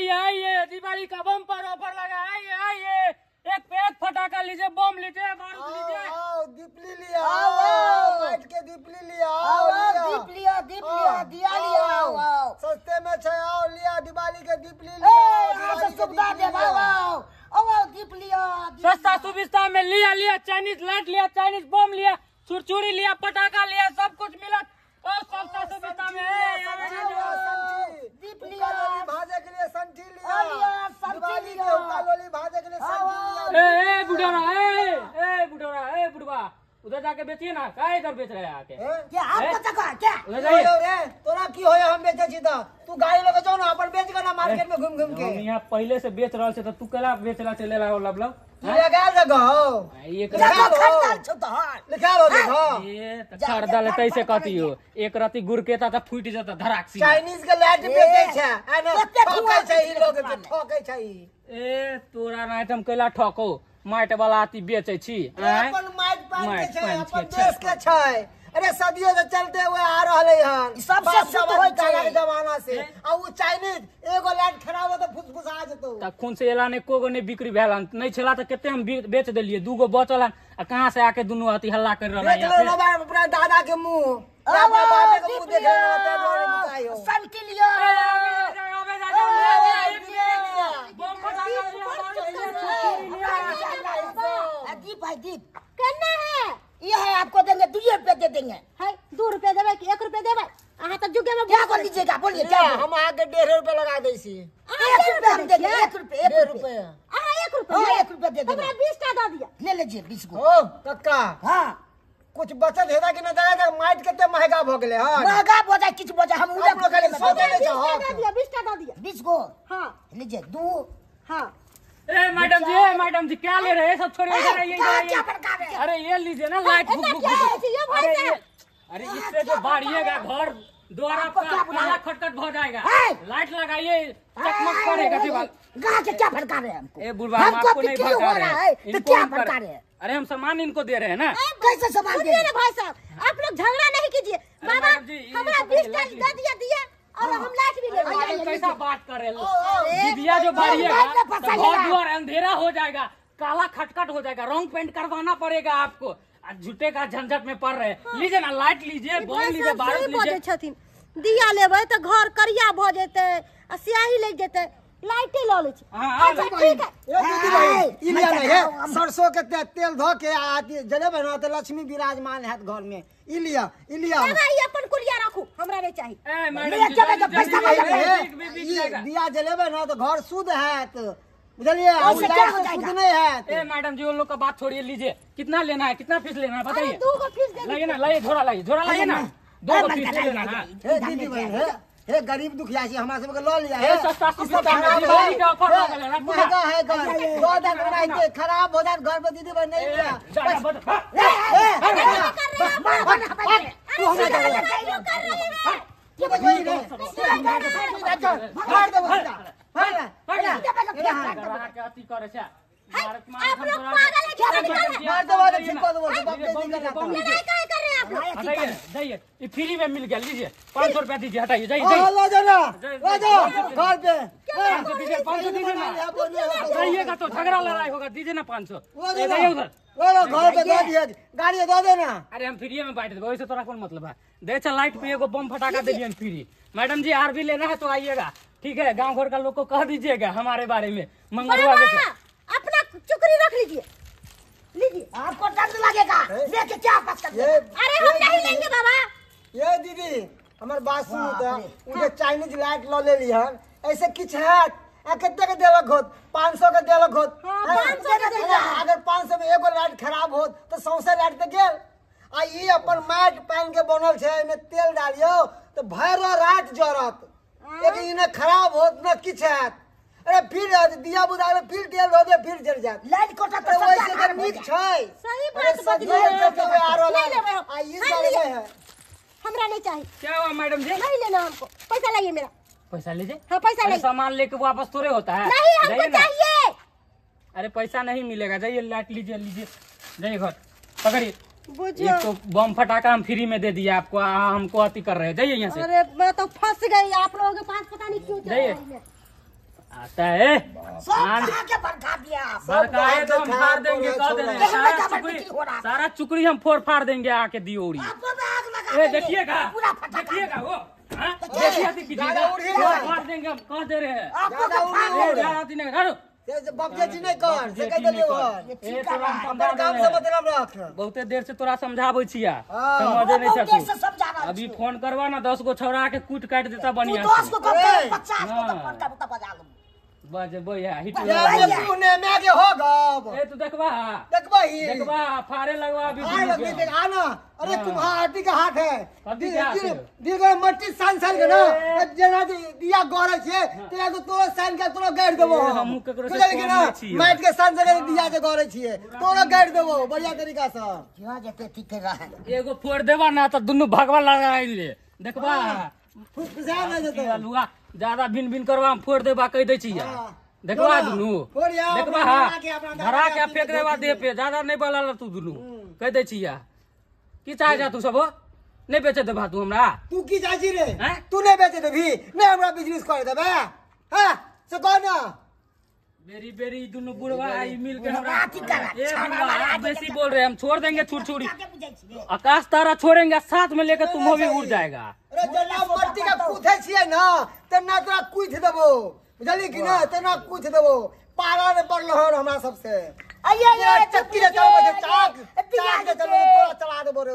आइए दिवाली का बम पर ऑफर लगा। आइए आइए, एक पे एक फटाका लीजिए, बम लीजिए, बारूद लीजिए। दीपली लिया, बैठ के दीपली लिया, दीप लिया, दिया लिया। सस्ते में छे, आओ लिया दिवाली के दीपली लिया। सुविधा दे दीप लिया, सस्ता सुविधा में लिया चाइनीज लाइट लिया, चाइनीज बम लिया, छुरछुरी लिया, पटाखा लिया, सब कुछ मिला और सस्ता सुविधा में। दीप लिया, भाजे के लिए संठी लिया, दिवाली के उकालोली भाजे के लिए संठी लिया। ए बुढ़वा, ए बुढ़वा, उधर जाके बेचिए ना। क्या इधर बेच रहे हैं आके? क्या आपको तका क्या? उधर जाइए। रे तोरा की होया, हम बेचे छी त तू गाड़ी लेके जाओ ना, अपन बेच के ना मार्केट में घूम घूम के। हम यहाँ पहले से बेच रहा से, तो तू केला बेचला चले ला लब ले गाल जगह एक लिखा लो देखो। ये खरदल तैसे कहती हो, एक रति गुड़ के त फूट जाता धराक। चाइनीज के लाइट बेचे छै, आने ठोकै छै ई लोग के, ठोकै छै ई। ए तोरा ना आइटम केला ठोको, माइट वाला आती बेचे छी। अपन माइट पान के छै, अपन देश के छै। अरे सदियों से चलते हुए आ रहले हन, सबसे शुद्ध होय छै जमाना से। आ वो चाइनीज एगो लाइट खराब हो तो फुसफुसा जेतो। त खून से एला ने कोगो ने बिक्री भेल नहीं छला त केते हम बेच देलिए, दूगो बचल हन। आ कहां से आके दुनु अति हल्ला कर रहल देख लो ना अपना दादा के मुंह, अपना बाबे के मुंह देख रहे होते लोरे बताइयो। संठी लिया, दीप है, दीप करना है। ये है, आपको देंगे 2 रुपए दे देंगे। है 2 रुपए देवे कि 1 रुपए देवे? अहाँ तो जुगे में क्या कर लीजिएगा, बोलिए क्या? हम आगे 1.5 रुपए लगा दै छी। 1 रुपए हम देंगे, 1 रुपए, 1 रुपए। अहाँ 1 रुपए हाँ, 1 रुपए दे देंगे। हमरा 20 टा दे दिया। ले लीजिए 20 को। ओ कक्का, हाँ, कुछ बचत हेदा कि न जाएगा? माइट केते महंगा भ गेले हन। महंगा बोझा किछ बोझा हम उड़ा आप लोग खाली सौ दे दे 20 टा दे दिया। 20 को हां लीजिए 2। हां ए मैडम जी क्या ले रहे हैं? सब छोड़िए इधर आइए, इधर आइए। क्या प्रकार है? अरे ये लीजिए ना लाइट बुक बुक। ये भाई अरे साहब, अरे इससे जो बाढ़िएगा घर द्वार आपका काला खटखट हो जाएगा। है? लाइट लगाइए, चकमक करेगा दीवार। गाँव के क्या प्रकार है हमको? ए बुढ़वा, हम हमको आपको नहीं बिक्री भड़का हो रहे रहा हैं। है, तो इनको क्या हम कर- प्रकार है? अरे हम सामान इनको दे रहे हैं ना। कैसे सामान दे? सुनिए ना भाई साहब, आप लोग झगड़ा नहीं कीजिए। बाबा मैडम जी, ये हमरा सब 20 टा लाइट दे दिया और हम लाइट भी ले अरे लेंगे। कैसा बात कर रहे हैं? दिया जो बाढ़िएगा तो घर द्वार अंधेरा हो जाएगा, काला खटखट हो जाएगा, रंग पेंट करवाना पड़ेगा आपको। झूठे का झंझट में पड़ रहे। लीजिए ना लाइट लीजिए, बॉल लीजिए, बारूद लीजिए। छथिन दिया लेबै त घर करिया भ जेतै आ स्याही लग जेतै, लाइटे ल लै छी। हाँ, अच्छा ठीक है। ए दीदी भाई, ई लिया नहीं है, सरसों के तेल धो के आती जले बना तो लक्ष्मी विराजमान है घर में। ई लिया बाबा ये अपन कुलिया रखू, हमरा नहीं चाहिए। ए मैडम ले जी, चले तो जल्दी पैसा जल्दी मांगे। जल्दी बिक ई जाएगा। दिया जलेबे ना तो घर शुद्ध है, तो बुझलिए? ऐसे क्या हो शुद्ध जाएगा? नहीं है। ए मैडम जी, उन लोग का बात छोड़िए, लीजिए। कितना लेना है, कितना फीस लेना है अरे बताइए। 2 गो फीस दे लाइए ना, लाइए झोरा लाइए, झोरा लाइए ना। 2 फीस लेना ना। हे दीदी भाई, हे गरीब दुखिया छी हमरा सब के लो लिया ए है। सस्ता सुविधा खराब दिवाली का ऑफर है, लगा है ना पूरा। महंगा है घर, 2 दिन बनाइए, खराब हो जाए घर पे दीदी भाई नहीं लिया। ज्यादा बद- तू हमरा दे दे। ये डरा के अथी करे छै। भारत में आप लोग पागल है क्या? मार दो, मार दो, छिपा दो, बाप दे बम दी लीजिए, बम का। लीजिए। काय कर रहे हैं आप लोग? हटाइए, जाइए, ये फ्री में मिल गया, लीजिए। 500 रुपया दीजिए, हटाइए, जाइए हाँ, जाइए। लो जाना, लो जाओ घर पे। 500 दीजिए, 500 दीजिए ना। जाइएगा तो झगड़ा लड़ाई होगा, दीजिए ना 500। ए, जाइए उधर। लो घर पे दे दिए, गाड़ी दे देना। अरे हम फ्री में बांट देंगे, वैसे तोरा कौन मतलब है? दे चल लाइट पे एगो बम फटाका दे दिए फ्री। मैडम जी आर भी लेना है तो आइएगा, ठीक है? गांव घर का लोग को कह दीजिएगा हमारे बारे में। मंगलवार बाबा, को अपना चुकरी रख लीजिए, लीजिए। आपको दर्द लगेगा, लेके क्या बात करते ये हैं? अरे हम नहीं लेंगे बाबा। ये दीदी हमार बात सुनो तो, उनके चाइनीज लाइट लो ले लिहन, ऐसे किछ है आ कितने के देलक होत? 500 के देलक होत। हाँ, हैं? 500 के देलक। अगर 500 में एगो लाइट खराब होत तो सौंसे लाइट तो गेल। आ ई अपन माइट पान के बनल छै, एमे तेल डालियो तो भैरो रात जरत। लेकिन इने खराब होत न किछ हैत। अरे फिर दिया बुझाले, फिर तेल धो दे, फिर जल जात। लाइट कोटा तो तो वैसे सबका के नीक छै। सही अरे बात सब बतलिए। लोग जब जब आ रहल नहीं लेबै हम। आ ई हम सब लिए। है। हमरा नहीं चाहिए, क्या हुआ मैडम जी? नहीं लेना हमको। पैसा लाइए मेरा। पैसा लीजिए। हाँ पैसा अरे लाइए। सामान लेके वापस थोड़े होता है। नहीं हमको जाइए ना। चाहिए। अरे पैसा नहीं मिलेगा, जाइए लाइट लीजिए, लीजिए, जाइए घर पकड़िए। बुझियो। एक तो बम फटाका हम फ्री में दे दिया आपको, हमको अति कर रहे हैं। जाइए यहाँ से, अरे मैं तो फंस गई, आप लोगों के पास पता नहीं क्यों चल जाइए। रही है। आता है सब खा के भड़का दिया आप। बरकाए तो हम फाड़ देंगे, कह दे रहे हैं। देखो बेटा, बर्बादी हो रहा है। सारा चुकड़ी हम फोड़ फाड़ देंगे आके दियोरी। आपको मैं आग लगा ए देंगे। देखिएगा, पूरा फटा देखिएगा वो, हाँ? देखिए, देखिए कीजिएगा, ज्यादा उड़ ही फोड़ रहा है। फाड़ देंगे हम, कह दे रहे हैं। आपको ज्यादा तो उड़ फाड़ रहा है। देंगे। ज्यादा दिन है, हटो। बब्जे जी नहीं कर से कह देलियो ए तोरा हम समझा अपन काम देले से हैं। मतलब रख। बहुते देर से तोरा समझाबै छिया, हाँ। समझे नहीं बहुत देर से सकू। समझा रहा अभी हूँ। फोन करवा ना, 10 गो छौड़ा के कूट काट देता तू बढ़िया 10 से। को कम कर, ए, 50 को तो हाँ। फटका फटका बजा लूँ। बजबै है हिट बजबै लगा। है। ये तूने मैं के हो गब ए तू देखबा, देखबही देखबा फाड़े लगवा अभी आ लग दुनू देख के। आना। अरे हाँ। तुम्हारा आरती का हाथ है कथी के हाथ है? दिल मट्टी सान सान के ना जना दिया गरे छे तेरा तो तोरो सान के तोरो गाड़ देबो ए, हमहू केकरो से बुझल कि कम ना नहीं छियै। माइट के सान से दिया जे गरे छिए तोरो गाड़ देबो बढ़िया तरीका से यहाँ जेते ठीक रहे। एगो फोड़ देबा ना तो दुनू भगवा लगाई ले, देखबा फुसफुसा ना जतो अलुआ ज्यादा भिन भिन करवा हम फोड़ देबा कह दै छिया। हाँ। देखबा फोड़ा, दुनू, फोड़िया, देखबा अपना हाँ, धरा के, अपना धरा धरा के के अपनी फेंक देबा धोती देह पे, ज्यादा नहीं बलाल तू दुनू कह दै छिया। की चाहे जा तू सब हो? नहीं बेचे देबा तू हमरा? तू की जाजी रे हैं? तू नहीं बेचे देबी नहीं हमरा बिजनेस कर देबे हां से कौन बेरी बेरी दुनू बुढ़वा आई मिल के हमरा अथी करा, ए छाना बुढ़वा वाला आप बेसी बोल रहे हैं, हम छोड़ देंगे छुड़छुड़ी। क्या बुझाई छिए? आकाश तारा छोड़ेंगे, साथ में लेकर तुम भी उड़ जाएगा। अरे जना मट्टी का कूथे छिए ना तेना तोरा कुछ देबो बुझली कि ना तेना कुछ देबो पारा ने पड़लो हर हमरा सबसे आइए चक्की ले चल चाक चाक के चलो तोरा चला देबो रे